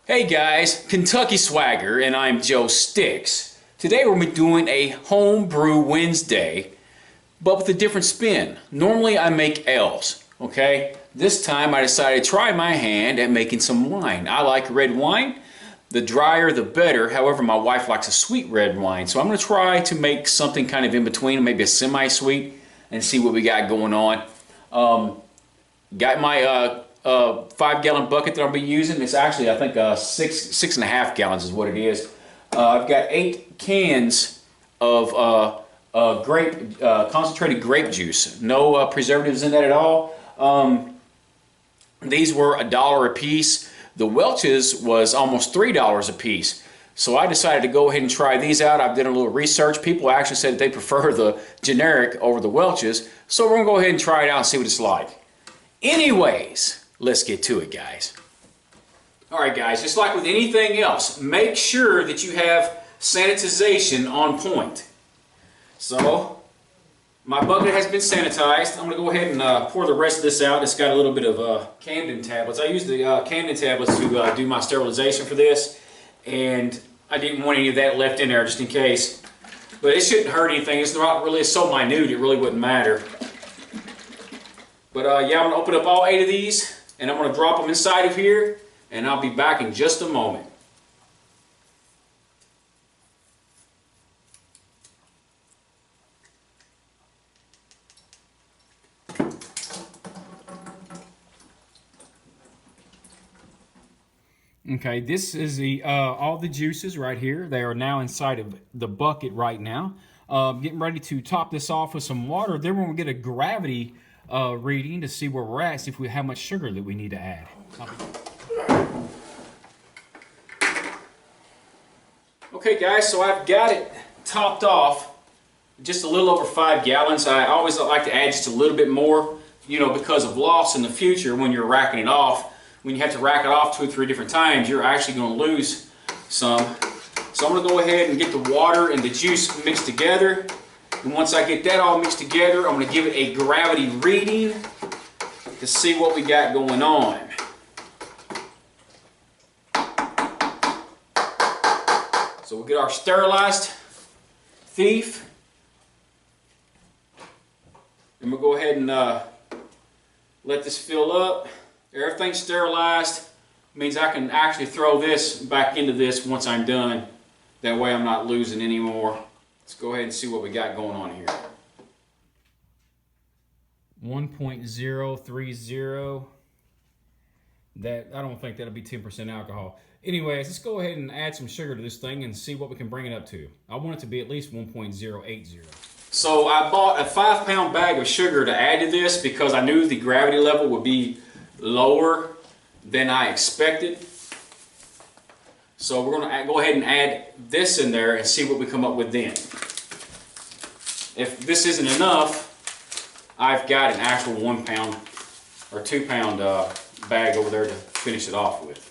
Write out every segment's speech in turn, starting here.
Hey guys, Kentucky Swagger, and I'm Joe Sticks. Today we're doing a home brew Wednesday, but with a different spin. Normally I make ales, okay? This time I decided to try my hand at making some wine. I like red wine. The drier the better. However, my wife likes a sweet red wine, so I'm going to try to make something kind of in between, maybe a semi-sweet, and see what we got going on. Got my 5-gallon bucket that I'll be using. It's actually, I think, 6.5 gallons is what it is. I've got 8 cans of concentrated grape juice. No preservatives in that at all. These were $1 a piece. The Welch's was almost $3 a piece. So I decided to go ahead and try these out. I've done a little research. People actually said that they prefer the generic over the Welch's. So we're going to go ahead and try it out and see what it's like. Anyways, let's get to it, guys. Alright guys, just like with anything else, make sure that you have sanitization on point. So, my bucket has been sanitized. I'm going to go ahead and pour the rest of this out. It's got a little bit of Camden tablets. I used the Camden tablets to do my sterilization for this, and I didn't want any of that left in there just in case. But it shouldn't hurt anything. It's not really so minute, it really wouldn't matter. But yeah, I'm going to open up all 8 of these, and I'm going to drop them inside of here, and I'll be back in just a moment. Okay, this is the all the juices right here. They are now inside of the bucket right now. Getting ready to top this off with some water. Then we're going to get a gravity reading to see where we're at, see if we have much sugar that we need to add. Okay guys, so I've got it topped off just a little over 5 gallons. I always like to add just a little bit more, you know, because of loss in the future when you're racking it off. When you have to rack it off 2 or 3 different times, you're actually going to lose some. So I'm going to go ahead and get the water and the juice mixed together. And once I get that all mixed together, I'm going to give it a gravity reading to see what we got going on. So we'll get our sterilized thief. And we'll go ahead and let this fill up. Everything's sterilized. Means I can actually throw this back into this once I'm done. That way I'm not losing any more. Let's go ahead and see what we got going on here. 1.030. That, I don't think that'll be 10% alcohol. Anyways, let's go ahead and add some sugar to this thing and see what we can bring it up to. I want it to be at least 1.080. So I bought a 5-pound bag of sugar to add to this because I knew the gravity level would be lower than I expected. So we're going to go ahead and add this in there and see what we come up with then. If this isn't enough, I've got an actual 1-pound or 2-pound bag over there to finish it off with.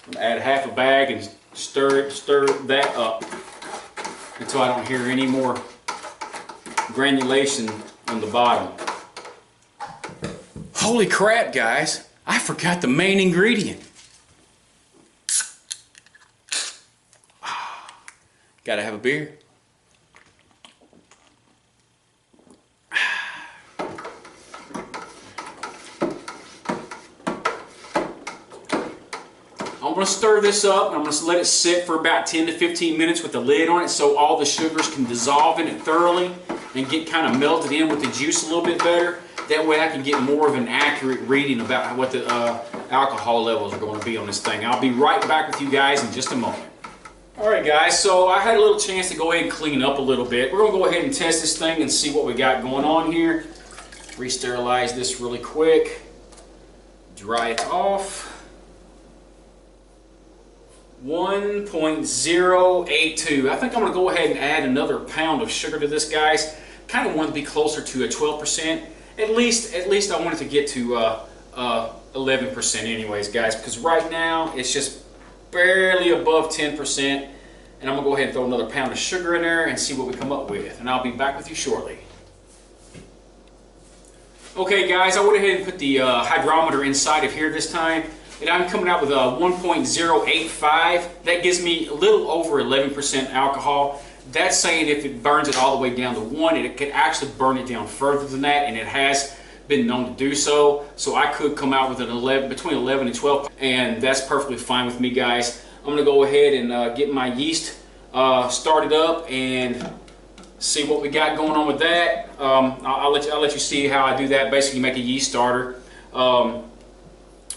I'm going to add half a bag and stir that up until I don't hear any more granulation on the bottom. Holy crap, guys! I forgot the main ingredient. Gotta have a beer. I'm going to stir this up and I'm going to let it sit for about 10 to 15 minutes with the lid on it so all the sugars can dissolve in it thoroughly and get kind of melted in with the juice a little bit better. That way I can get more of an accurate reading about what the alcohol levels are going to be on this thing. I'll be right back with you guys in just a moment. Alright guys, so I had a little chance to go ahead and clean up a little bit. We're going to go ahead and test this thing and see what we got going on here. Re-sterilize this really quick. Dry it off. 1.082. I think I'm going to go ahead and add another pound of sugar to this, guys. Kind of want to be closer to a 12%. At least I want it to get to 11% anyways, guys, because right now it's just barely above 10%. And I'm going to go ahead and throw another pound of sugar in there and see what we come up with. And I'll be back with you shortly. Okay guys, I went ahead and put the hydrometer inside of here this time. and I'm coming out with a 1.085. That gives me a little over 11% alcohol. That's saying if it burns it all the way down to 1, it could actually burn it down further than that, and it has been known to do so. So I could come out with an 11, between 11 and 12, and that's perfectly fine with me, guys. I'm gonna go ahead and get my yeast started up and see what we got going on with that. I'll let you see how I do that. Basically, you make a yeast starter.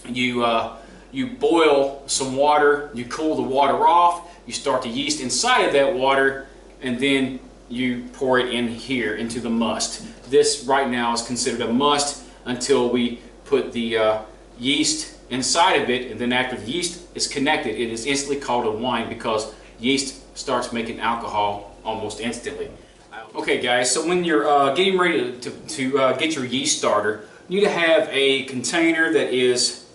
You boil some water, you cool the water off, you start the yeast inside of that water, and then you pour it in here into the must. This right now is considered a must until we put the yeast inside of it, and then after the yeast is connected, it is instantly called a wine because yeast starts making alcohol almost instantly. Okay guys, so when you're getting ready to get your yeast starter, you need to have a container that is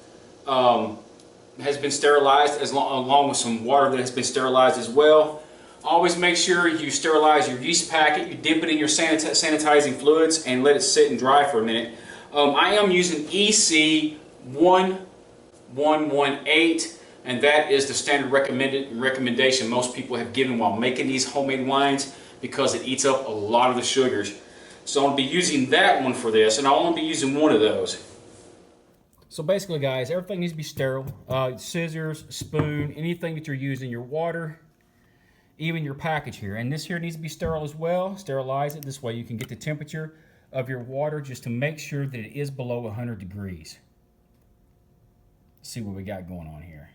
has been sterilized, along with some water that has been sterilized as well. Always make sure you sterilize your yeast packet. You dip it in your sanitizing fluids and let it sit and dry for a minute. I am using EC 1118, and that is the standard recommendation most people have given while making these homemade wines because it eats up a lot of the sugars. So I'm going to be using that one for this, and I'll only be using one of those. So basically, guys, everything needs to be sterile. Scissors, spoon, anything that you're using, your water, even your package here. And this here needs to be sterile as well. Sterilize it. This way you can get the temperature of your water just to make sure that it is below 100 degrees. Let's see what we got going on here.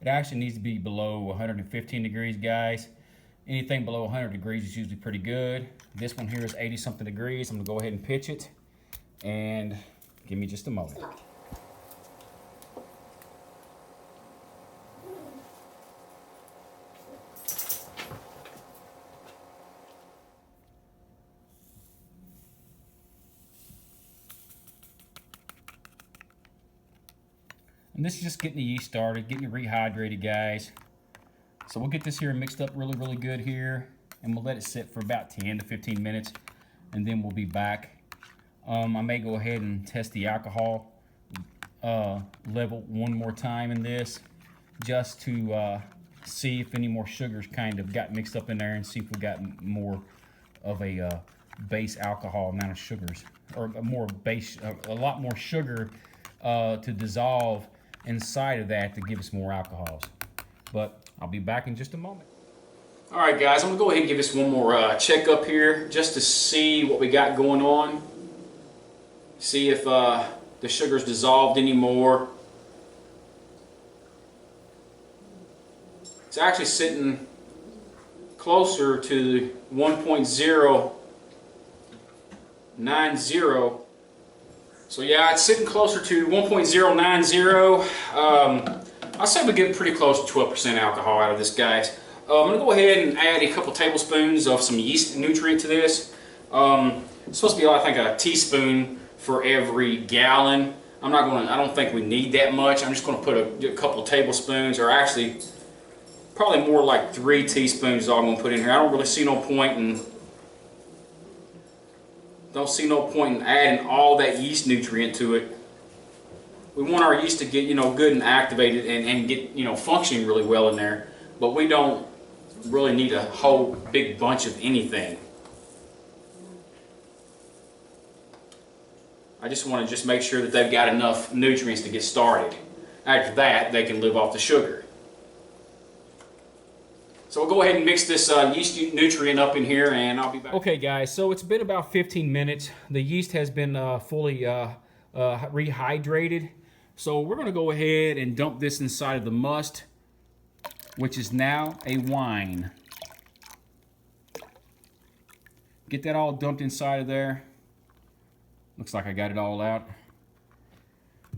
It actually needs to be below 115 degrees, guys. Anything below 100 degrees is usually pretty good. This one here is 80-something degrees. I'm going to go ahead and pitch it. And give me just a moment. And this is just getting the yeast started, getting it rehydrated, guys. So we'll get this here mixed up really, really good here, and we'll let it sit for about 10 to 15 minutes, and then we'll be back. I may go ahead and test the alcohol level one more time in this, just to see if any more sugars kind of got mixed up in there, and see if we got more of a base alcohol amount of sugars, or more base, a lot more sugar to dissolve inside of that to give us more alcohols. But I'll be back in just a moment. All right, guys, I'm gonna go ahead and give this one more check up here just to see what we got going on. See if the sugar's dissolved anymore. It's actually sitting closer to 1.090. So yeah, it's sitting closer to 1.090. I'll say we get pretty close to 12% alcohol out of this, guys. I'm going to go ahead and add a couple tablespoons of some yeast nutrient to this. It's supposed to be, I think, a teaspoon for every gallon. I don't think we need that much. I'm just going to put a couple tablespoons, or actually probably more like 3 teaspoons is all I'm going to put in here. I don't really see no point in adding all that yeast nutrient to it. We want our yeast to get, good and activated and get, functioning really well in there. But we don't really need a whole big bunch of anything. I just want to make sure that they've got enough nutrients to get started. After that, they can live off the sugar. So we'll go ahead and mix this yeast nutrient up in here, and I'll be back. Okay, guys, so it's been about 15 minutes. The yeast has been fully rehydrated. So we're going to go ahead and dump this inside of the must, which is now a wine. Get that all dumped inside of there. Looks like I got it all out.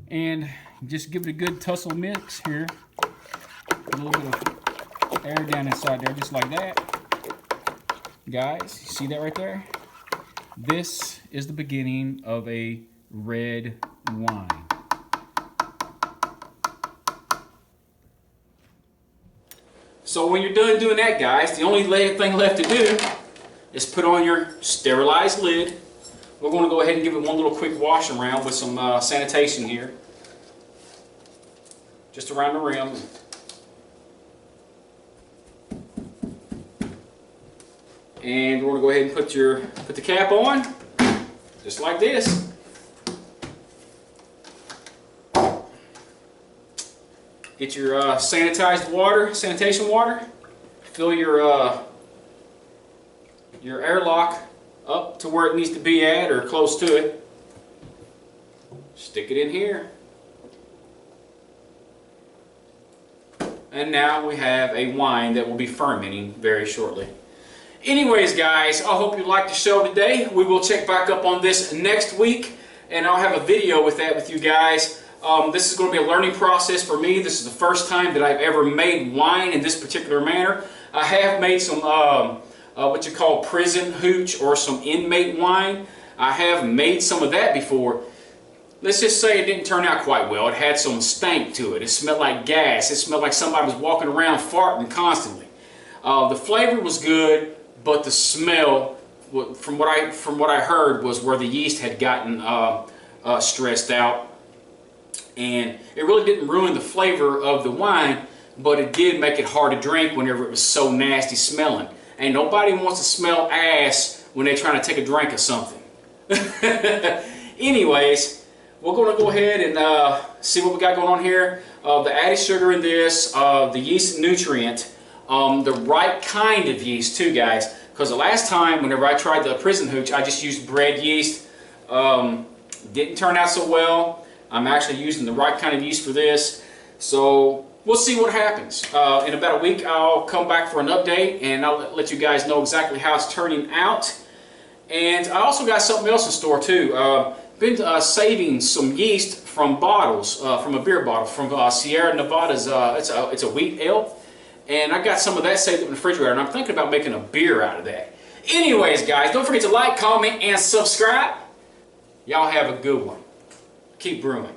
And just give it a good tussle mix here. A little bit of air down inside there, just like that. Guys, you see that right there? This is the beginning of a red wine. So when you're done doing that, guys, the only thing left to do is put on your sterilized lid. We're going to go ahead and give it one little quick wash around with some sanitation here. just around the rim. And we're going to go ahead and put the cap on, just like this. Get your sanitized water, sanitation water. Fill your airlock up to where it needs to be at, or close to it. Stick it in here. And now we have a wine that will be fermenting very shortly. Anyways, guys, I hope you liked the show today. We will check back up on this next week, and I'll have a video with that with you guys. This is going to be a learning process for me. This is the first time that I've ever made wine in this particular manner. I have made some what you call prison hooch or some inmate wine. I have made some of that before. Let's just say it didn't turn out quite well. It had some stank to it. It smelled like gas. It smelled like somebody was walking around farting constantly. The flavor was good, but the smell, from what I heard, was where the yeast had gotten stressed out. And it really didn't ruin the flavor of the wine, but it did make it hard to drink whenever it was so nasty smelling. And nobody wants to smell ass when they're trying to take a drink of something. Anyways, we're going to go ahead and see what we got going on here. The added sugar in this, the yeast nutrient, the right kind of yeast too, guys. Because the last time, whenever I tried the prison hooch, I just used bread yeast. Didn't turn out so well. I'm actually using the right kind of yeast for this. So we'll see what happens. In about a week, I'll come back for an update, and I'll let you guys know exactly how it's turning out. And I also got something else in store too. Been saving some yeast from bottles, from a beer bottle from Sierra Nevada's. It's a wheat ale, and I got some of that saved up in the refrigerator, and I'm thinking about making a beer out of that. Anyways, guys, don't forget to like, comment, and subscribe. Y'all have a good one. Keep brewing.